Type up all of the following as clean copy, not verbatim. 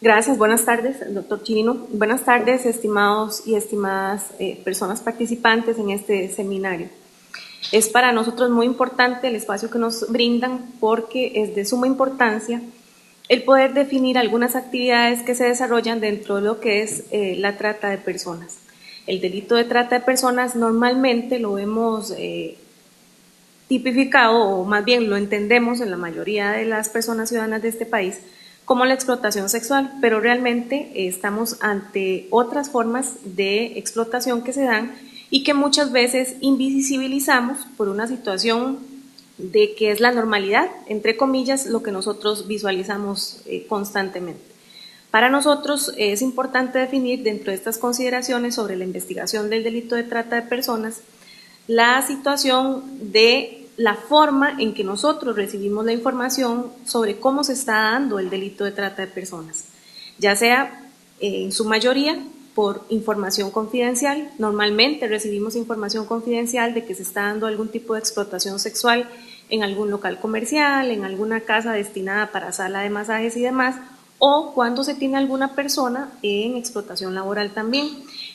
Gracias, buenas tardes, doctor Chirino. Buenas tardes, estimados y estimadas personas participantes en este seminario. Es para nosotros muy importante el espacio que nos brindan porque es de suma importancia el poder definir algunas actividades que se desarrollan dentro de lo que es la trata de personas. El delito de trata de personas normalmente lo hemos tipificado, o más bien lo entendemos en la mayoría de las personas ciudadanas de este país, como la explotación sexual, pero realmente estamos ante otras formas de explotación que se dan y que muchas veces invisibilizamos por una situación de que es la normalidad, entre comillas, lo que nosotros visualizamos constantemente. Para nosotros es importante definir dentro de estas consideraciones sobre la investigación del delito de trata de personas la situación de la forma en que nosotros recibimos la información sobre cómo se está dando el delito de trata de personas, ya sea en su mayoría por información confidencial. Normalmente recibimos información confidencial de que se está dando algún tipo de explotación sexual en algún local comercial, en alguna casa destinada para sala de masajes y demás, o cuando se tiene alguna persona en explotación laboral también,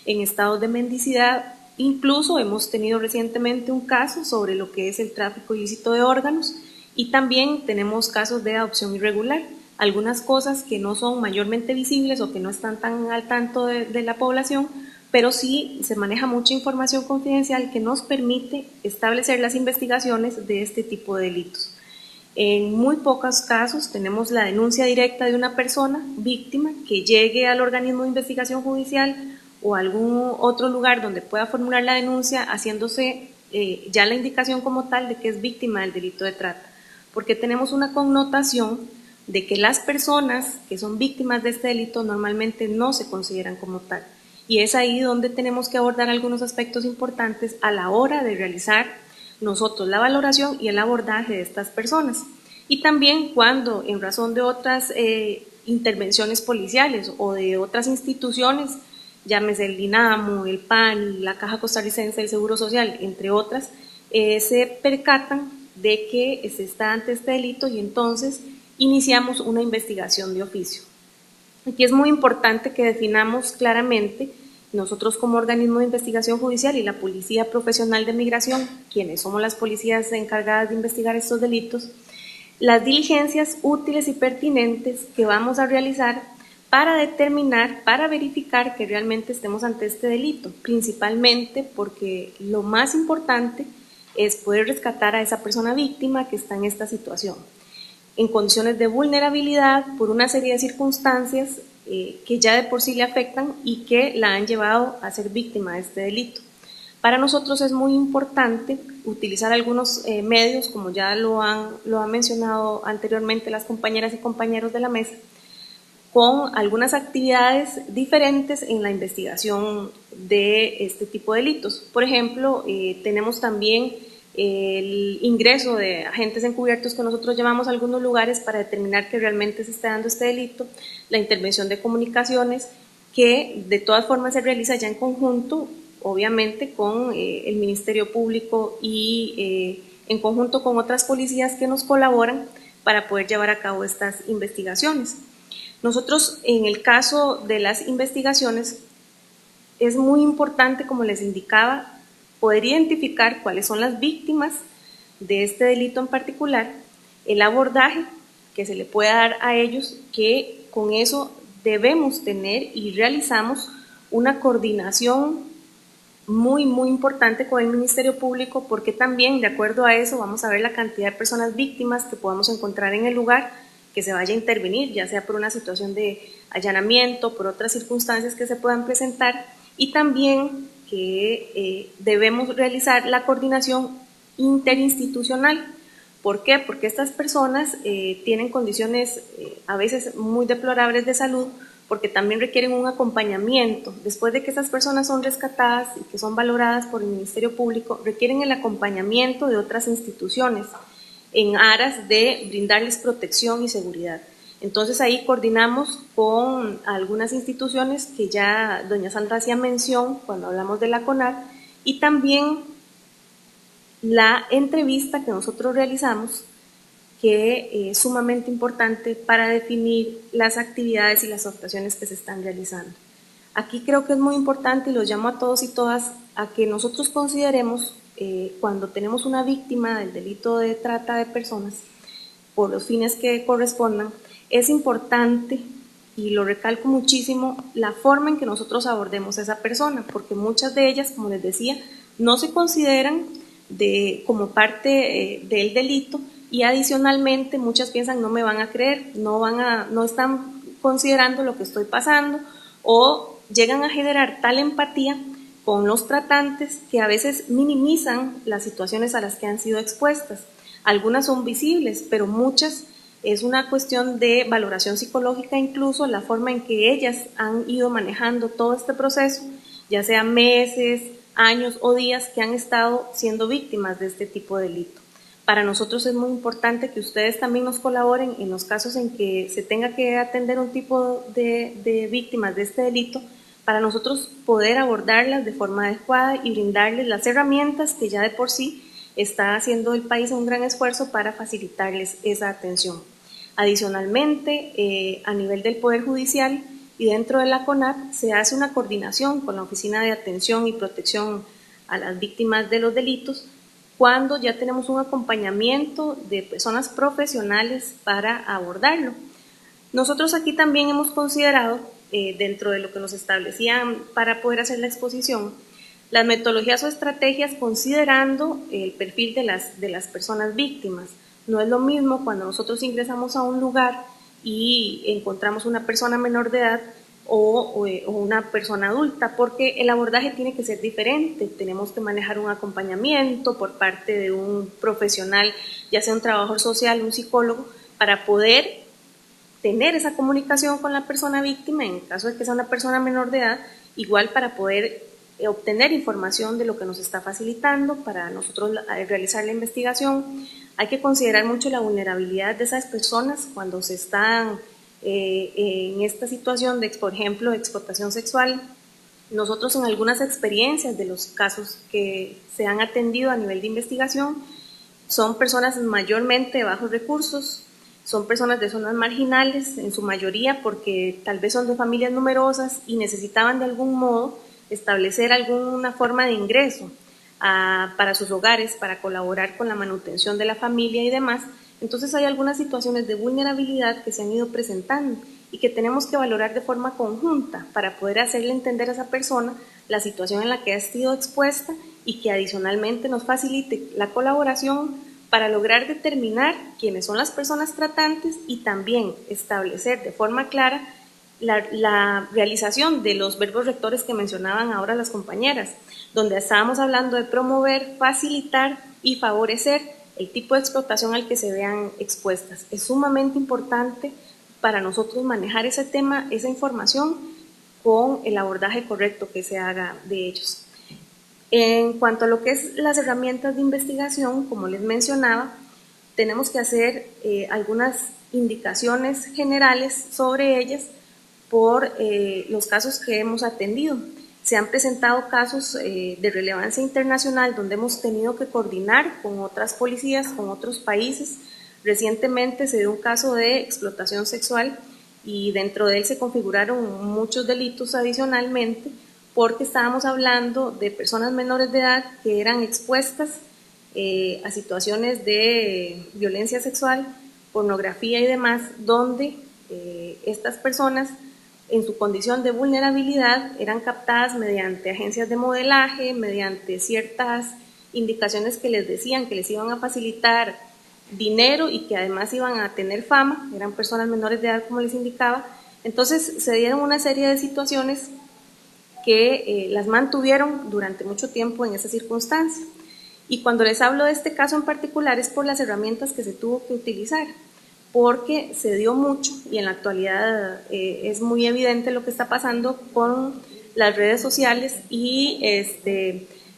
en estados de mendicidad. Incluso hemos tenido recientemente un caso sobre lo que es el tráfico ilícito de órganos y también tenemos casos de adopción irregular, algunas cosas que no son mayormente visibles o que no están tan al tanto de la población, pero sí se maneja mucha información confidencial que nos permite establecer las investigaciones de este tipo de delitos. En muy pocos casos tenemos la denuncia directa de una persona víctima que llegue al organismo de investigación judicial o a algún otro lugar donde pueda formular la denuncia haciéndose ya la indicación como tal de que es víctima del delito de trata, porque tenemos una connotación de que las personas que son víctimas de este delito normalmente no se consideran como tal. Y es ahí donde tenemos que abordar algunos aspectos importantes a la hora de realizar nosotros la valoración y el abordaje de estas personas. Y también cuando, en razón de otras intervenciones policiales o de otras instituciones, llámese el DINAMO, el PAN, la Caja Costarricense del Seguro Social, entre otras, se percatan de que se está ante este delito y entonces iniciamos una investigación de oficio. Aquí es muy importante que definamos claramente, nosotros como organismo de investigación judicial y la Policía Profesional de Migración, quienes somos las policías encargadas de investigar estos delitos, las diligencias útiles y pertinentes que vamos a realizar para determinar, para verificar que realmente estemos ante este delito, principalmente porque lo más importante es poder rescatar a esa persona víctima que está en esta situación, en condiciones de vulnerabilidad por una serie de circunstancias que ya de por sí le afectan y que la han llevado a ser víctima de este delito. Para nosotros es muy importante utilizar algunos medios, como ya lo han mencionado anteriormente las compañeras y compañeros de la mesa, con algunas actividades diferentes en la investigación de este tipo de delitos. Por ejemplo, tenemos también el ingreso de agentes encubiertos que nosotros llamamos a algunos lugares para determinar que realmente se está dando este delito, la intervención de comunicaciones, que de todas formas se realiza ya en conjunto, obviamente, con el Ministerio Público y en conjunto con otras policías que nos colaboran para poder llevar a cabo estas investigaciones. Nosotros, en el caso de las investigaciones, es muy importante, como les indicaba, poder identificar cuáles son las víctimas de este delito en particular, el abordaje que se le puede dar a ellos, que con eso debemos tener y realizamos una coordinación muy importante con el Ministerio Público, porque también de acuerdo a eso vamos a ver la cantidad de personas víctimas que podamos encontrar en el lugar que se vaya a intervenir, ya sea por una situación de allanamiento, por otras circunstancias que se puedan presentar, y también que debemos realizar la coordinación interinstitucional. ¿Por qué? Porque estas personas tienen condiciones a veces muy deplorables de salud, porque también requieren un acompañamiento. Después de que estas personas son rescatadas y que son valoradas por el Ministerio Público, requieren el acompañamiento de otras instituciones en aras de brindarles protección y seguridad. Entonces ahí coordinamos con algunas instituciones que ya doña Sandra hacía mención cuando hablamos de la CONAR, y también la entrevista que nosotros realizamos, que es sumamente importante para definir las actividades y las actuaciones que se están realizando. Aquí creo que es muy importante y los llamo a todos y todas a que nosotros consideremos cuando tenemos una víctima del delito de trata de personas, por los fines que correspondan, es importante, y lo recalco muchísimo, la forma en que nosotros abordemos a esa persona, porque muchas de ellas, como les decía, no se consideran como parte del delito, y adicionalmente muchas piensan no me van a creer, no están considerando lo que estoy pasando, o llegan a generar tal empatía con los tratantes que a veces minimizan las situaciones a las que han sido expuestas. Algunas son visibles, pero muchas es una cuestión de valoración psicológica, incluso la forma en que ellas han ido manejando todo este proceso, ya sea meses, años o días que han estado siendo víctimas de este tipo de delito. Para nosotros es muy importante que ustedes también nos colaboren en los casos en que se tenga que atender un tipo de víctimas de este delito, para nosotros poder abordarlas de forma adecuada y brindarles las herramientas que ya de por sí está haciendo el país un gran esfuerzo para facilitarles esa atención. Adicionalmente, a nivel del Poder Judicial y dentro de la CONAP se hace una coordinación con la Oficina de Atención y Protección a las Víctimas de los Delitos cuando ya tenemos un acompañamiento de personas profesionales para abordarlo. Nosotros aquí también hemos considerado, dentro de lo que nos establecían para poder hacer la exposición, las metodologías o estrategias considerando el perfil de las personas víctimas. No es lo mismo cuando nosotros ingresamos a un lugar y encontramos una persona menor de edad o una persona adulta, porque el abordaje tiene que ser diferente. Tenemos que manejar un acompañamiento por parte de un profesional, ya sea un trabajador social, un psicólogo, para poder tener esa comunicación con la persona víctima, en caso de que sea una persona menor de edad, igual para poder obtener información de lo que nos está facilitando para nosotros realizar la investigación. Hay que considerar mucho la vulnerabilidad de esas personas cuando se están en esta situación de, por ejemplo, de explotación sexual. Nosotros en algunas experiencias de los casos que se han atendido a nivel de investigación, son personas mayormente de bajos recursos, son personas de zonas marginales en su mayoría porque tal vez son de familias numerosas y necesitaban de algún modo establecer alguna forma de ingreso para sus hogares, para colaborar con la manutención de la familia y demás. Entonces hay algunas situaciones de vulnerabilidad que se han ido presentando y que tenemos que valorar de forma conjunta para poder hacerle entender a esa persona la situación en la que ha sido expuesta y que adicionalmente nos facilite la colaboración para lograr determinar quiénes son las personas tratantes y también establecer de forma clara la realización de los verbos rectores que mencionaban ahora las compañeras, donde estábamos hablando de promover, facilitar y favorecer el tipo de explotación al que se vean expuestas. Es sumamente importante para nosotros manejar ese tema, esa información, con el abordaje correcto que se haga de ellos. En cuanto a lo que es las herramientas de investigación, como les mencionaba, tenemos que hacer algunas indicaciones generales sobre ellas por los casos que hemos atendido. Se han presentado casos de relevancia internacional donde hemos tenido que coordinar con otras policías, con otros países. Recientemente se dio un caso de explotación sexual y dentro de él se configuraron muchos delitos adicionalmente porque estábamos hablando de personas menores de edad que eran expuestas a situaciones de violencia sexual, pornografía y demás, donde estas personas en su condición de vulnerabilidad eran captadas mediante agencias de modelaje, mediante ciertas indicaciones que les decían que les iban a facilitar dinero y que además iban a tener fama, eran personas menores de edad como les indicaba. Entonces se dieron una serie de situaciones que las mantuvieron durante mucho tiempo en esa circunstancia. Y cuando les hablo de este caso en particular es por las herramientas que se tuvo que utilizar, porque se dio mucho y en la actualidad es muy evidente lo que está pasando con las redes sociales y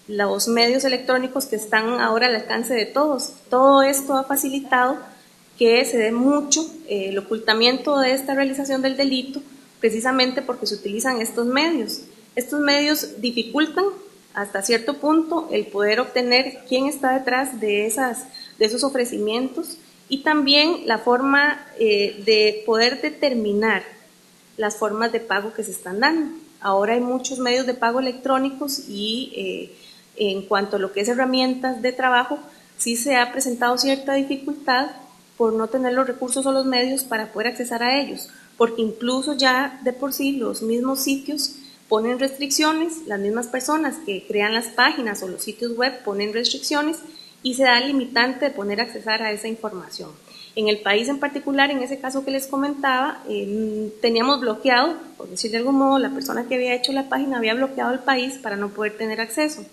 los medios electrónicos que están ahora al alcance de todos. Todo esto ha facilitado que se dé mucho el ocultamiento de esta realización del delito, precisamente porque se utilizan estos medios. Estos medios dificultan hasta cierto punto el poder obtener quién está detrás de esos ofrecimientos y también la forma de poder determinar las formas de pago que se están dando. Ahora hay muchos medios de pago electrónicos y en cuanto a lo que es herramientas de trabajo, sí se ha presentado cierta dificultad por no tener los recursos o los medios para poder accesar a ellos, porque incluso ya de por sí los mismos sitios ponen restricciones, las mismas personas que crean las páginas o los sitios web ponen restricciones y se da limitante de poder accesar a esa información. En el país en particular, en ese caso que les comentaba, teníamos bloqueado, por decir de algún modo, la persona que había hecho la página había bloqueado el país para no poder tener acceso.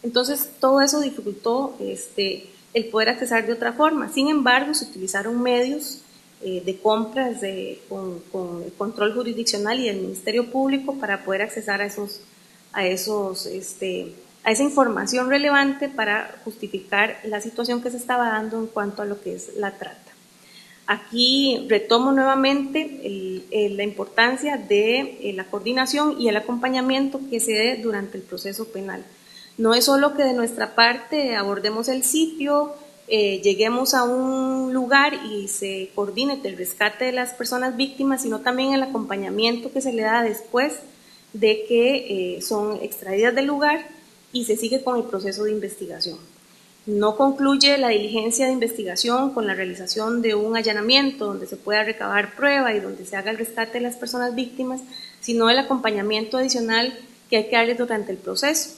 Entonces, todo eso dificultó el poder accesar de otra forma. Sin embargo, se utilizaron medios de compras con el control jurisdiccional y del Ministerio Público para poder accesar a esa información relevante para justificar la situación que se estaba dando en cuanto a lo que es la trata. Aquí retomo nuevamente la importancia de la coordinación y el acompañamiento que se dé durante el proceso penal. No es solo que de nuestra parte abordemos el sitio, lleguemos a un lugar y se coordine el rescate de las personas víctimas, sino también el acompañamiento que se le da después de que son extraídas del lugar y se sigue con el proceso de investigación. No concluye la diligencia de investigación con la realización de un allanamiento donde se pueda recabar prueba y donde se haga el rescate de las personas víctimas, sino el acompañamiento adicional que hay que darles durante el proceso.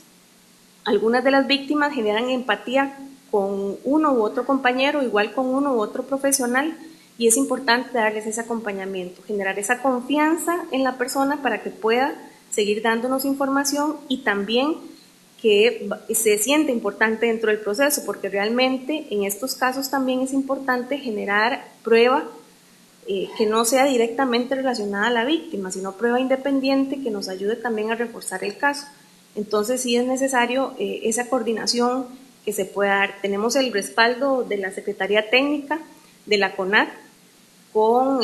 Algunas de las víctimas generan empatía con uno u otro compañero, igual con uno u otro profesional, y es importante darles ese acompañamiento, generar esa confianza en la persona para que pueda seguir dándonos información y también que se siente importante dentro del proceso, porque realmente en estos casos también es importante generar prueba que no sea directamente relacionada a la víctima, sino prueba independiente que nos ayude también a reforzar el caso. Entonces sí es necesario esa coordinación que se pueda dar. Tenemos el respaldo de la Secretaría Técnica de la CONAC con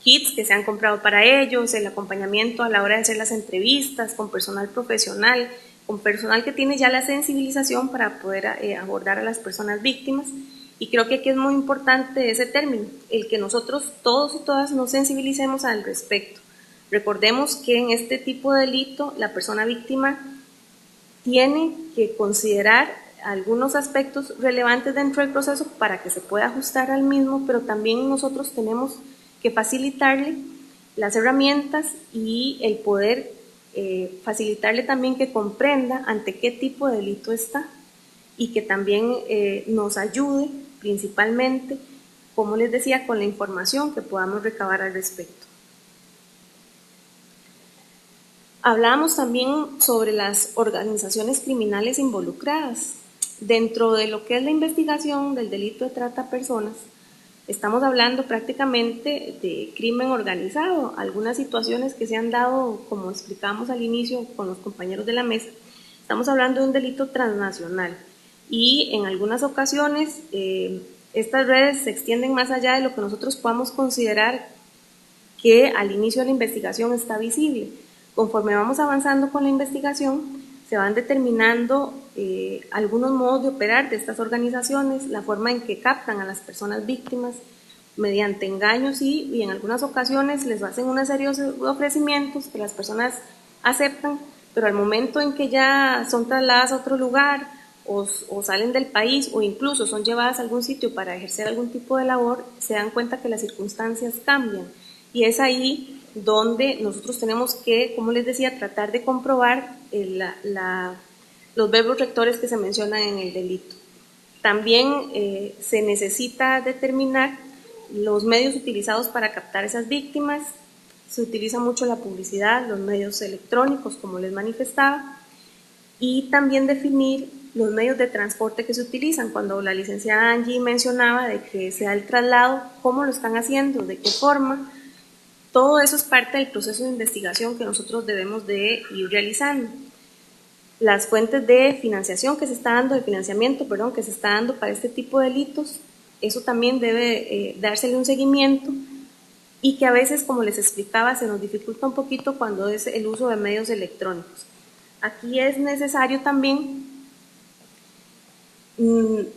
kits que se han comprado para ellos, el acompañamiento a la hora de hacer las entrevistas con personal profesional, con personal que tiene ya la sensibilización para poder abordar a las personas víctimas. Y creo que aquí es muy importante ese término, el que nosotros todos y todas nos sensibilicemos al respecto. Recordemos que en este tipo de delito la persona víctima tiene que considerar algunos aspectos relevantes dentro del proceso para que se pueda ajustar al mismo, pero también nosotros tenemos que facilitarle las herramientas y el poder facilitarle también que comprenda ante qué tipo de delito está y que también nos ayude principalmente, como les decía, con la información que podamos recabar al respecto. Hablamos también sobre las organizaciones criminales involucradas. Dentro de lo que es la investigación del delito de trata de personas, estamos hablando prácticamente de crimen organizado. Algunas situaciones que se han dado, como explicamos al inicio con los compañeros de la mesa, estamos hablando de un delito transnacional y en algunas ocasiones estas redes se extienden más allá de lo que nosotros podamos considerar que al inicio de la investigación está visible. Conforme vamos avanzando con la investigación, se van determinando algunos modos de operar de estas organizaciones, la forma en que captan a las personas víctimas mediante engaños y en algunas ocasiones les hacen una serie de ofrecimientos que las personas aceptan, pero al momento en que ya son trasladadas a otro lugar o salen del país o incluso son llevadas a algún sitio para ejercer algún tipo de labor, se dan cuenta que las circunstancias cambian y es ahí donde nosotros tenemos que, como les decía, tratar de comprobar los verbos rectores que se mencionan en el delito. También se necesita determinar los medios utilizados para captar esas víctimas. Se utiliza mucho la publicidad, los medios electrónicos, como les manifestaba, y también definir los medios de transporte que se utilizan. Cuando la licenciada Angie mencionaba de que se da el traslado, cómo lo están haciendo, de qué forma, todo eso es parte del proceso de investigación que nosotros debemos de ir realizando. Las fuentes de financiación que se está dando, de financiamiento, perdón, que se está dando para este tipo de delitos, eso también debe dársele un seguimiento y que a veces, como les explicaba, se nos dificulta un poquito cuando es el uso de medios electrónicos. Aquí es necesario también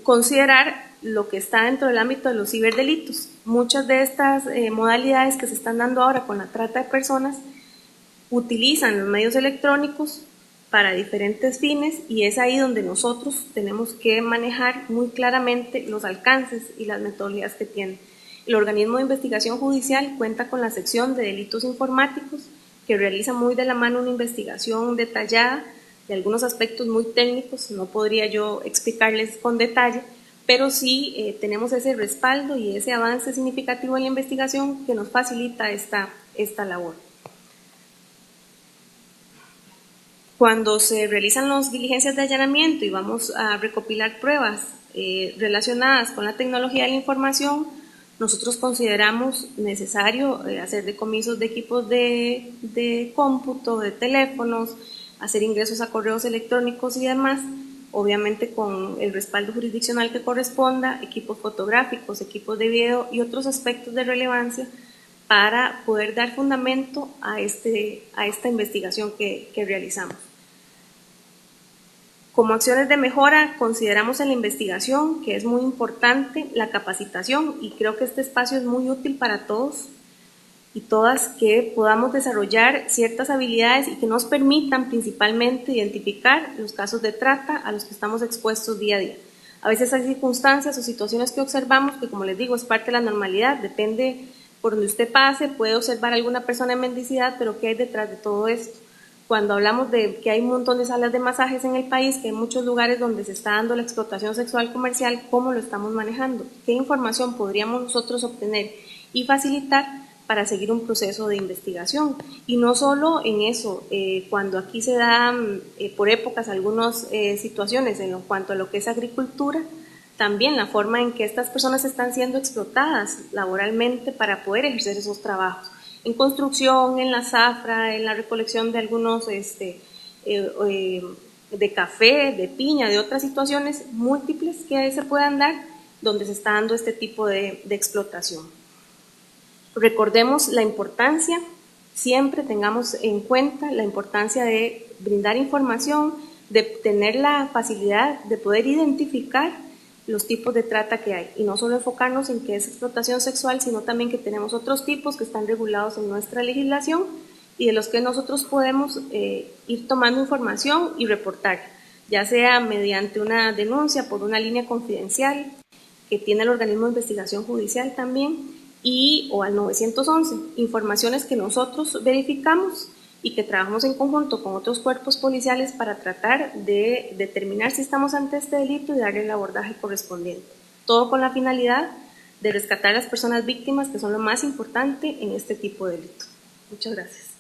considerar lo que está dentro del ámbito de los ciberdelitos. Muchas de estas modalidades que se están dando ahora con la trata de personas utilizan los medios electrónicos para diferentes fines y es ahí donde nosotros tenemos que manejar muy claramente los alcances y las metodologías que tienen. El organismo de investigación judicial cuenta con la sección de delitos informáticos que realiza muy de la mano una investigación detallada de algunos aspectos muy técnicos, no podría yo explicarles con detalle, pero sí tenemos ese respaldo y ese avance significativo en la investigación que nos facilita esta labor. Cuando se realizan las diligencias de allanamiento y vamos a recopilar pruebas relacionadas con la tecnología de la información, nosotros consideramos necesario hacer decomisos de equipos de cómputo, de teléfonos, hacer ingresos a correos electrónicos y demás, obviamente con el respaldo jurisdiccional que corresponda, equipos fotográficos, equipos de video y otros aspectos de relevancia para poder dar fundamento a esta investigación que realizamos. Como acciones de mejora, consideramos en la investigación que es muy importante la capacitación y creo que este espacio es muy útil para todos y todas que podamos desarrollar ciertas habilidades y que nos permitan principalmente identificar los casos de trata a los que estamos expuestos día a día. A veces hay circunstancias o situaciones que observamos que, como les digo, es parte de la normalidad, depende por donde usted pase, puede observar a alguna persona en mendicidad, pero ¿qué hay detrás de todo esto? Cuando hablamos de que hay un montón de salas de masajes en el país, que hay muchos lugares donde se está dando la explotación sexual comercial, ¿cómo lo estamos manejando? ¿Qué información podríamos nosotros obtener y facilitar para seguir un proceso de investigación? Y no solo en eso, cuando aquí se dan por épocas algunas situaciones en cuanto a lo que es agricultura, también la forma en que estas personas están siendo explotadas laboralmente para poder ejercer esos trabajos. En construcción, en la zafra, en la recolección de algunos de café, de piña, de otras situaciones múltiples que se puedan dar donde se está dando este tipo de explotación. Recordemos la importancia, siempre tengamos en cuenta la importancia de brindar información, de tener la facilidad de poder identificar los tipos de trata que hay y no solo enfocarnos en que es explotación sexual, sino también que tenemos otros tipos que están regulados en nuestra legislación y de los que nosotros podemos ir tomando información y reportar, ya sea mediante una denuncia por una línea confidencial que tiene el organismo de investigación judicial también o al 911, informaciones que nosotros verificamos y que trabajamos en conjunto con otros cuerpos policiales para tratar de determinar si estamos ante este delito y darle el abordaje correspondiente. Todo con la finalidad de rescatar a las personas víctimas, que son lo más importante en este tipo de delito. Muchas gracias.